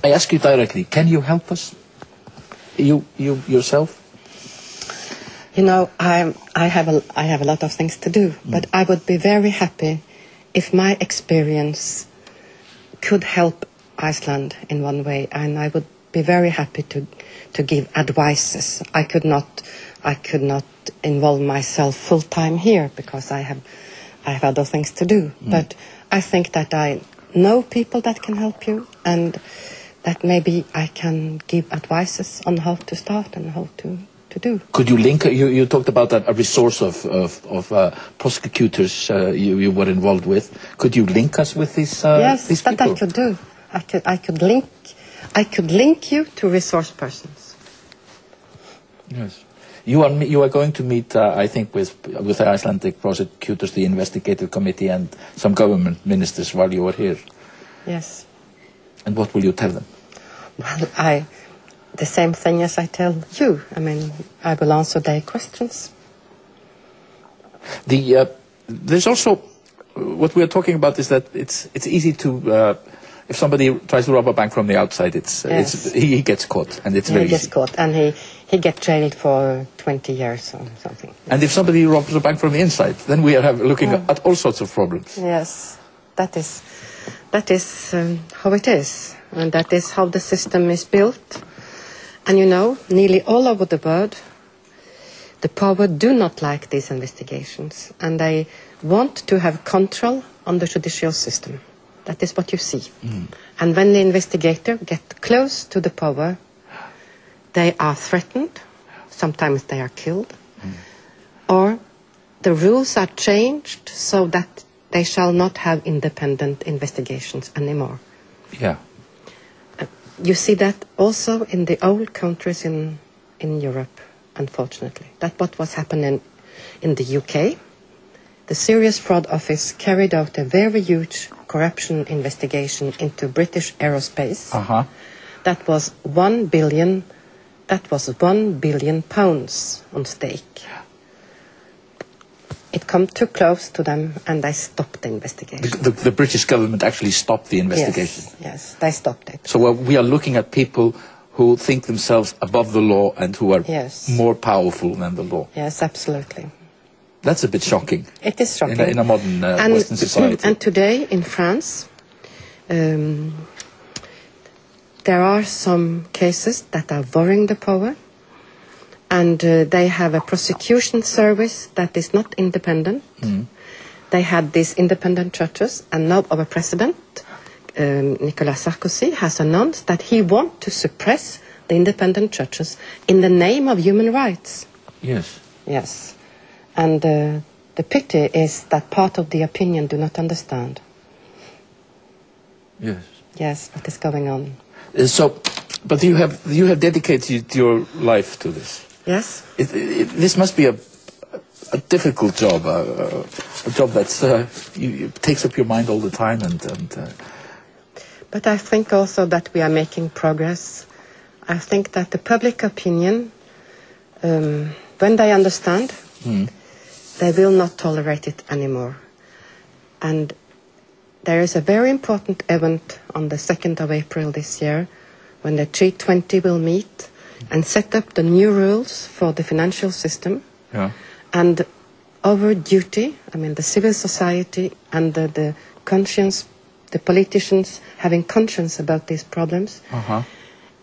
I ask you directly, can you help us? You yourself? You know, I have a lot of things to do, but I would be very happy if my experience could help Iceland in one way, and I would be very happy to give advices. I could not involve myself full time here because I have other things to do. But I think that I know people that can help you, and that maybe I can give advices on how to start and how to do. Could you link? You talked about a resource of prosecutors you were involved with. Could you link us with these yes, these that people? I could do. I could link you to resource persons. Yes. You are going to meet, I think, with the Icelandic prosecutors, the investigative committee, and some government ministers while you are here. Yes. And what will you tell them? Well, the same thing as I tell you. I mean, I will answer their questions. There's also what we are talking about is that it's easy to. If somebody tries to rob a bank from the outside, he gets caught, and it's very easy. He gets caught, and he gets jailed for 20 years or something. And if somebody robs a bank from the inside, then we are looking at all sorts of problems. Yes, that is how it is, and that is how the system is built. And you know, nearly all over the world, the power do not like these investigations, and they want to have control on the judicial system. That is what you see. And when the investigator get close to the power, they are threatened, sometimes they are killed, or the rules are changed so that they shall not have independent investigations anymore. Yeah. You see that also in the old countries in Europe, unfortunately. That's what was happening in the UK. The Serious Fraud Office carried out a very huge corruption investigation into British aerospace. That was 1 billion. That was 1 billion pounds on stake. It come too close to them, and they stopped the investigation. The British government actually stopped the investigation. Yes, they stopped it. So we are looking at people who think themselves above the law and who are more powerful than the law. Yes, absolutely. That's a bit shocking. It is shocking. In a modern Western society. And today in France, there are some cases that are worrying the power, and they have a prosecution service that is not independent. They had these independent judges, and now our president, Nicolas Sarkozy, has announced that he wants to suppress the independent judges in the name of human rights. Yes. Yes. And the pity is that part of the opinion do not understand. Yes. Yes, what is going on. But you have dedicated your life to this. Yes. This must be a difficult job, a job that takes up your mind all the time. But I think also that we are making progress. I think that the public opinion, when they understand, they will not tolerate it anymore. And there is a very important event on the 2nd of April this year when the G20 will meet and set up the new rules for the financial system. Yeah. And our duty, I mean the civil society and the conscience, the politicians having conscience about these problems,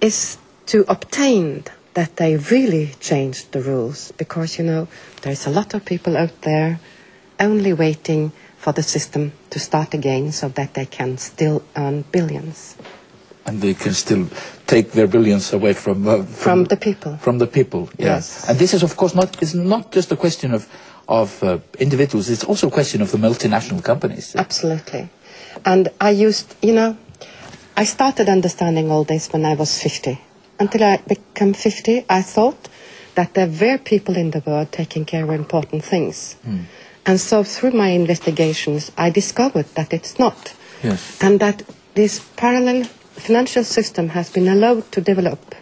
is to obtain that they really change the rules, because, you know, there's a lot of people out there only waiting for the system to start again so that they can still earn billions. And they can still take their billions away from the people. From the people, yes. And this is, of course, not just a question of individuals, it's also a question of the multinational companies. Absolutely. And I started understanding all this when I was 50. Until I became 50, I thought that there were people in the world taking care of important things. And so through my investigations, I discovered that it's not. Yes. And that this parallel financial system has been allowed to develop.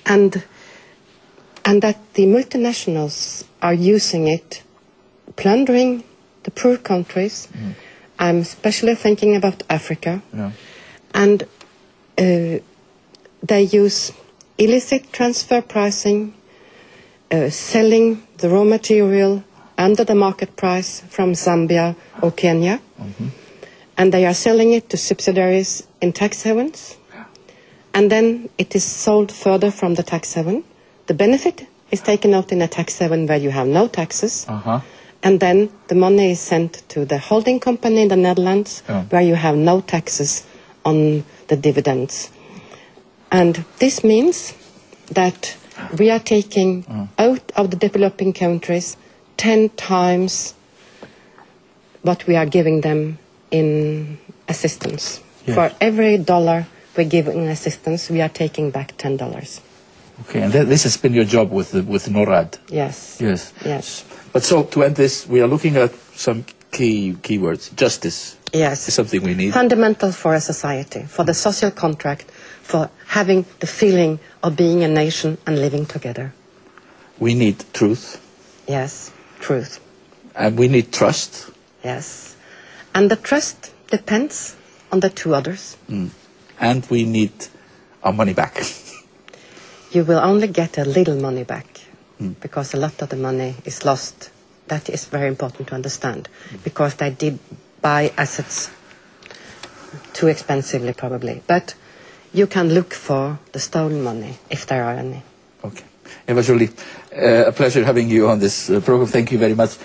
And that the multinationals are using it, plundering the poor countries. I'm especially thinking about Africa. Yeah. And they use illicit transfer pricing, selling the raw material under the market price from Zambia or Kenya, and they are selling it to subsidiaries in tax havens, and then it is sold further from the tax haven. The benefit is taken out in a tax haven where you have no taxes, and then the money is sent to the holding company in the Netherlands where you have no taxes on the dividends. And this means that we are taking out of the developing countries 10 times what we are giving them in assistance. Yes. For every dollar we give in assistance, we are taking back $10. Okay, and this has been your job with NORAD. Yes. Yes. Yes. But so to end this, we are looking at some keywords. Justice. Yes. Is something we need. Fundamental for a society, for the social contract, for having the feeling of being a nation and living together. We need truth. Yes, truth. And we need trust. Yes. And the trust depends on the two others. And we need our money back. You will only get a little money back because a lot of the money is lost. That is very important to understand because they did buy assets too expensively probably. But you can look for the stolen money if there are any. Okay. Eva Joly, a pleasure having you on this program. Thank you very much.